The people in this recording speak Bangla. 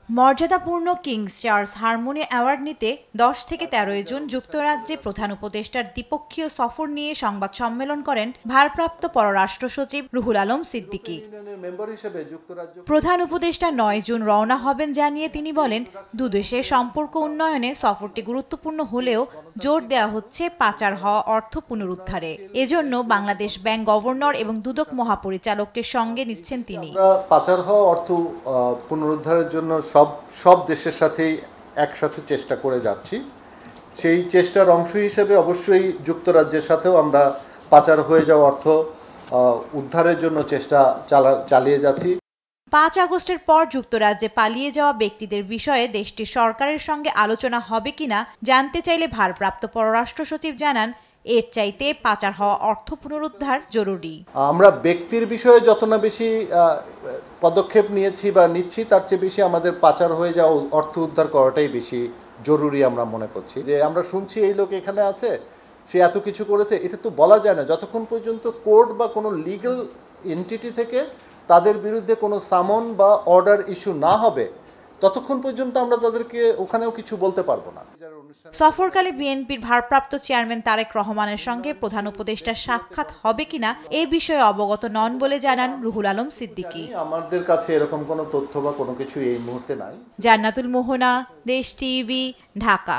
মর্যাদাপূর্ণ কিংস চার্লস হারমোনি অ্যাওয়ার্ড নিতে ১০ থেকে ১৩ জুন যুক্তরাজ্যে প্রধান উপদেষ্টার দ্বিপক্ষীয় সফর নিয়ে সংবাদ সম্মেলন করেন ভারপ্রাপ্ত পররাষ্ট্র সচিব রুহুল আলম সিদ্দিকী। প্রধান উপদেষ্টা ৯ জুন রওনা হবেন জানিয়ে তিনি বলেন, দুদেশের সম্পর্ক উন্নয়নে সফরটি গুরুত্বপূর্ণ হলেও জোর দেওয়া হচ্ছে পাচার হওয়া অর্থ পুনরুদ্ধারে। এজন্য বাংলাদেশ ব্যাংক গভর্নর এবং দুদক মহাপরিচালককে সঙ্গে নিচ্ছেন তিনি। পাচার হওয়া অর্থ পুনরুদ্ধারের জন্য সব দেশের সাথেই একসাথে চেষ্টা করে যাচ্ছি। সেই চেষ্টার অংশ হিসেবে অবশ্যই যুক্তরাজ্যের সাথেও আমরা পাচার হয়ে যাওয়া অর্থ উদ্ধারের জন্য চেষ্টা চালিয়ে যাচ্ছি। ৫ আগস্টের পর যুক্তরাজ্যে পালিয়ে যাওয়া ব্যক্তিদের বিষয়ে দেশটির সরকারের সঙ্গে আলোচনা হবে কিনা জানতে চাইলে ভারপ্রাপ্ত পররাষ্ট্র সচিব জানান, এর চাইতে পাচার হওয়া অর্থ পুনরুদ্ধার জরুরি। আমরা ব্যক্তির বিষয়ে যত না বেশি পদক্ষেপ নিয়েছি বা নিচ্ছি, তার চেয়ে বেশি আমাদের পাচার হয়ে যাওয়া অর্থ উদ্ধার করাটাই বেশি জরুরি আমরা মনে করছি। যে আমরা শুনছি এই লোক এখানে আছে, সে এত কিছু করেছে, এটা তো বলা যায় না যতক্ষণ পর্যন্ত কোর্ট বা কোনো লিগ্যাল এন্টিটি থেকে তাদের বিরুদ্ধে কোনো সামন বা অর্ডার ইস্যু না হবে, ততক্ষণ পর্যন্ত আমরা তাদেরকে ওখানেও কিছু বলতে পারবো না। সফরকালে বিএনপির ভারপ্রাপ্ত চেয়ারম্যান তারেক রহমানের সঙ্গে প্রধান উপদেষ্টার সাক্ষাৎ হবে কিনা এ বিষয়ে অবগত নন বলে জানান রুহুল আলম সিদ্দিকী। আমাদের কাছে এরকম কোনো তথ্য বা কোনো কিছু এই মুহূর্তে নাই। জান্নাতুল মোহনা, দেশ টিভি, ঢাকা।